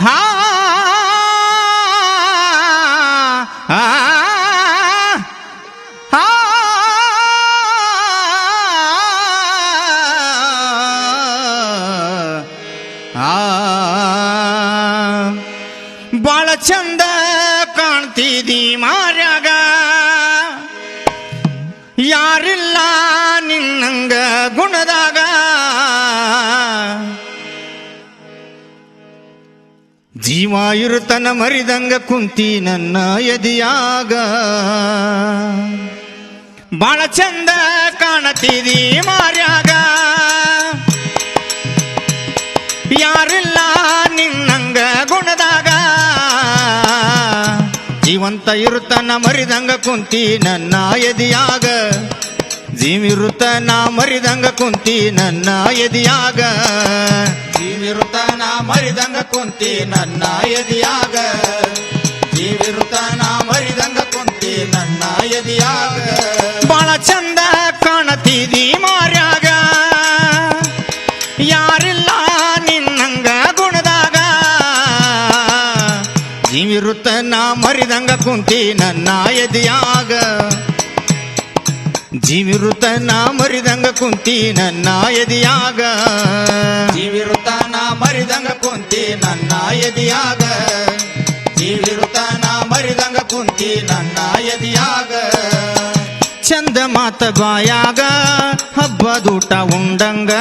ಹಾ ಬಾಳ ಚಂದ ಕಾಣ್ತಿದಿ ಮಾರ್ಯಾಗ, ಯಾರಿಲ್ಲ ನಿನ್ನಂಗ ಗುಣದಾಗ. ಜೀವ ಇರುತನ ಮರಿದಂಗ ಕುಂತಿ ನನ್ನ ಎದಿಯಾಗ, ಬಾಳ ಚಂದ ಕಾಣತಿದಿ ಮಾರ್ಯಾಗ, ಯಾರಿಲ್ಲ ನಿನ್ನಂಗ ಗುಣದಾಗ. ಜೀವಂತ ಇರುತನ ಮರಿದಂಗ ಕುಂತಿ ನನ್ನ ಎದಿಯಾಗ, ಜೀವಿರುತನ ಮರಿದಂಗ ಕುಂತಿ ನನ್ನ ಎದಿಯಾಗ, ಜೀವಿರುತನ ಮರಿದಂಗ ಕುಂತಿ ನನ್ನ ಎದಿಯಾಗ, ಜೀವಿರುತನ ಮರಿದಂಗ ಕುಂತಿ ನನ್ನ ಎದಿಯಾಗ. ಬಾಳ ಚಂದ ಕಾಣತಿದಿ ಮಾರ್ಯಾಗ, ಯಾರಿಲ್ಲ ನಿನ್ನಂಗ ಗುಣದಾಗ. ಜೀವಿರುತನ ಮರಿದಂಗ ಕುಂತಿ ನನ್ನ ಎದಿಯಾಗ, ಜೀವಿರುತನ ಮರಿದಂಗ ಕುಂತಿ ನನ್ನ ಎದಿಯಾಗ, ಜೀವಿರುತನ ಮರಿದಂಗ ಕುಂತಿ ನನ್ನ ಎದಿಯಾಗ, ಜೀವಿರುತನ ಮರಿದಂಗ ಕುಂತಿ ನನ್ನ ಎದಿಯಾಗ. ಚಂದ ಮಾತ ಬಾಯಾಗ ಹಬ್ಬದೂಟ ಉಂಡಂಗ,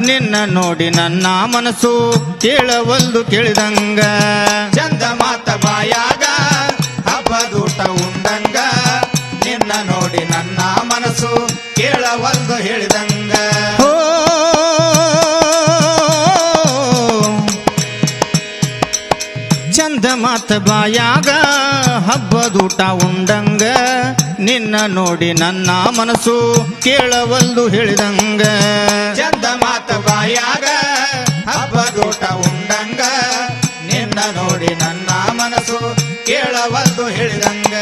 ನಿನ್ನ ನೋಡಿ ನನ್ನ ಮನಸ್ಸು ಕೇಳವಲ್ದು ಕೇಳಿದಂಗ. ಚಂದ ಮಾತ ಬಾಯಾಗ ಹಬ್ಬದೂಟ ಉಂಡಂಗ, ನಿನ್ನ ನೋಡಿ ನನ್ನ ಮನಸ್ಸು ಕೇಳವಲ್ದು ಹೇಳಿದಂಗ. ಚಂದ ಮಾತ ಬಾಯಾಗ ಹಬ್ಬದೂಟ ಉಂಡಂಗ, ನಿನ್ನ ನೋಡಿ ನನ್ನ ಮನಸ್ಸು ಕೇಳವಲ್ದು ಹೇಳಿದಂಗ. ಚಂದ ಮಾತ ಬಾಯಾಗ ಹಬ್ಬದೂಟ ಉಂಡಂಗ, ನಿನ್ನ ನೋಡಿ ನನ್ನ ಮನಸ್ಸು ಕೇಳವಲ್ದು ಹೇಳಿದಂಗ.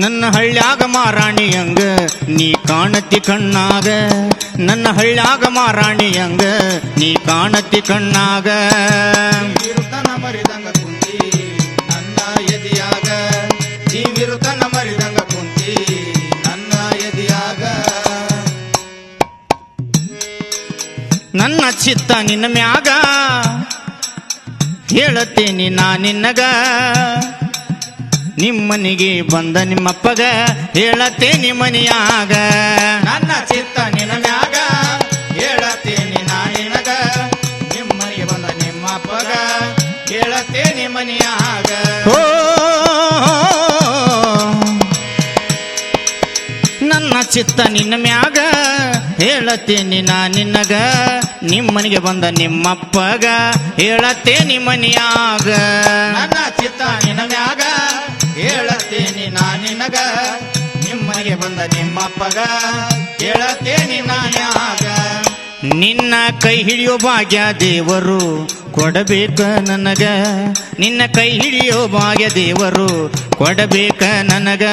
ನನ್ನ ಹಳ್ಳ್ಯಾಗ ಮಾರಾಣಿಯಂಗ ನೀ ಕಾಣತಿ ಕಣ್ಣಾಗ, ನನ್ನ ಹಳ್ಳ್ಯಾಗ ಮಾರಾಣಿಯಂಗ ನೀ ಕಾಣತಿ ಕಣ್ಣಾಗ. ಜೀವಿರುತನ ಮರಿದಂಗ ಕುಂತಿ ನನ್ನ ಎದಿಯಾಗ, ಜೀವಿರುತನ ಮರಿದಂಗ ಕುಂತಿ ನನ್ನ ಎದಿಯಾಗ. ನನ್ನ ಚಿತ್ತ ನಿನ್ನ ಮ್ಯಾಗ ಹೇಳತ್ತೇನಿ ನಾ ನಿನ್ನಗ, ನಿಮ್ಮನಿಗೆ ಬಂದ ನಿಮ್ಮಪ್ಪಗ ಹೇಳತ್ತೇನಿ ಮನಿಯಾಗ. ನನ್ನ ಚಿತ್ತ ನಿನ್ನ ಮ್ಯಾಗ ಹೇಳತ್ತೇನಿ ನಾ ನಿನಗ, ನಿಮ್ಮನಿಗೆ ಬಂದ ನಿಮ್ಮಪ್ಪಗ ಹೇಳತ್ತೇನಿ ಮನಿಯಾಗ. ನನ್ನ ಚಿತ್ತ ನಿನ್ನ ಮ್ಯಾಗ ಹೇಳತ್ತೇನಿ ನಾ ನಿನ್ನಗ, ನಿಮ್ಮನಿಗೆ ಬಂದ ನಿಮ್ಮಪ್ಪಗ ಹೇಳತ್ತೇನಿ ಮನಿಯಾಗ. ನನ್ನ ಚಿತ್ತ ನಿನ್ನ ಮ್ಯಾಗ ಹೇಳತ್ತೇನಿ ನಾ ನಿನಗ, ನಿಮ್ಮನಿಗೆ ಬಂದ ನಿಮ್ಮಪ್ಪಗ ಹೇಳತ್ತೇನಿ ಮನಿಯಾಗ. ನಿನ್ನ ಕೈ ಹಿಡಿಯೋ ಭಾಗ್ಯ ದೇವರು ಕೊಡಬೇಕ ನನಗ, ನಿನ್ನ ಕೈ ಹಿಡಿಯೋ ಭಾಗ್ಯ ದೇವರು ಕೊಡಬೇಕ ನನಗ.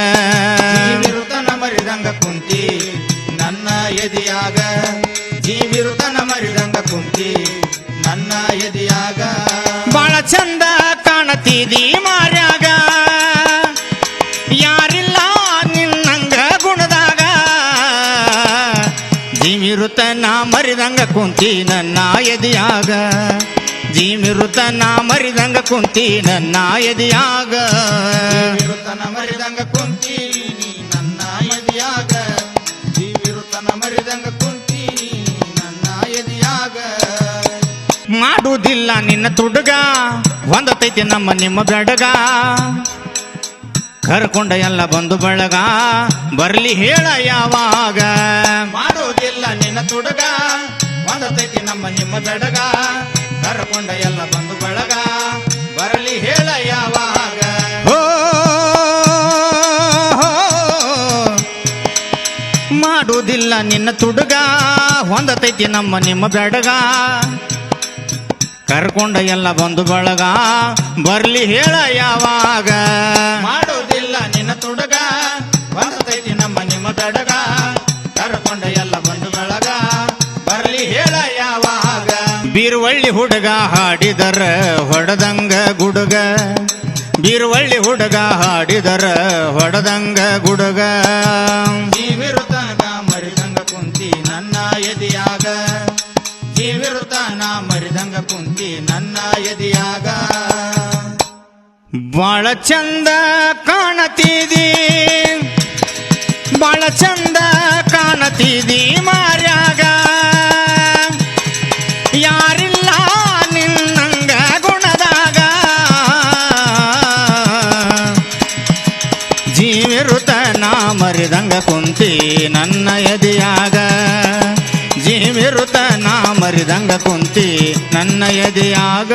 ಜೀವಿರುತನ ಮರಿದಂಗ ಕುಂತಿ ನನ್ನ ಎದಿಯಾಗ, ಜೀವಿರುತನ ಮರಿದಂಗ ಕುಂತಿ ನನ್ನ ಎದಿಯಾಗ. ಬಾಳ ಚಂದ ಕಾಣತಿದಿ ಮಾರ್ಯಾಗ, ಯಾರಿಲ್ಲ ನಿನ್ನಂಗ ಗುಣದಾಗ. ಜೀವಿರುತನ ಮರಿದಂಗ ಕುಂತಿ ನನ್ನ ಎದಿಯಾಗ, ಜೀವಿರುತನ ಮರಿದಂಗ ಕುಂತಿ ನನ್ನ ಎದಿಯಾಗ, ಜೀವಿರುತನ ಮರಿದಂಗ ಕುಂತಿ ನನ್ನ ಎದಿಯಾಗ, ಜೀವಿರುತನ ಮರಿದಂಗ ಕುಂತಿ ನನ್ನ ಎದಿಯಾಗ. ಮಾಡುವುದಿಲ್ಲ ನಿನ್ನ ತುಡುಗ ಒಂದತೈತಿ ನಮ್ಮ ನಿಮ್ಮ ಬೆಡಗ, ಕರ್ಕೊಂಡ ಎಲ್ಲ ಬಂದು ಬಳಗ ಬರ್ಲಿ ಹೇಳ ಯಾವಾಗ. ಮಾಡುವುದಿಲ್ಲ ನಿನ್ನ ತುಡುಗ ಒಂದತೈತಿ ನಮ್ಮ ನಿಮ್ಮ ಬೆಡಗ, ಕರ್ಕೊಂಡ ಎಲ್ಲ ಬಂದು ಬಳಗ ಬರಲಿ ಹೇಳ ಯಾವಾಗ. ಮಾಡುವುದಿಲ್ಲ ನಿನ್ನ ತುಡುಗ ಹೊಂದತೈತಿ ನಮ್ಮ ನಿಮ್ಮ ಬೆಡಗ, ಕರ್ಕೊಂಡ ಎಲ್ಲ ಬಂದು ಬಳಗ ಬರ್ಲಿ ಹೇಳ ಯಾವಾಗ. ಮಾಡುವುದಿಲ್ಲ ನಿನ್ನ ತುಡುಗ ಹೊಂದತೈತಿ ನಮ್ಮ ನಿಮ್ಮ ಬೆಡಗ, ಕರ್ಕೊಂಡ ಎಲ್ಲ ಬಂದು ಬಳಗ ಬೀರ್ವಳ್ಳಿ ಹುಡುಗ ಹಾಡಿದರ ಹೊಡೆದಂಗ ಗುಡುಗ ಬೀರ್ವಳ್ಳಿ ಹುಡುಗ ಹಾಡಿದರ ಹೊಡೆದಂಗ ಗುಡುಗ ಜೀವಿರುತನ ಮರಿದಂಗ ಕುಂತಿ ನನ್ನ ಎದಿಯಾಗ ಜೀವಿರುತನ ಮರಿದಂಗ ಕುಂತಿ ನನ್ನ ಎದಿಯಾಗ ಬಾಳ ಚಂದ ಕಾಣತಿದಿ ಬಾಳ ಚಂದ ಕಾಣತಿದಿ ಮಾರ್ಯಾಗ ಯಾರಿಲ್ಲ ನಿನ್ನಂಗ ಗುಣದಾಗ ಜೀವಿರುತನ ಮರಿದಂಗ ಕುಂತಿ ನನ್ನ ಎದೆಯಾಗ ಜೀವಿರುತನ ಮರಿದಂಗ ಕುಂತಿ ನನ್ನ ಎದೆಯಾಗ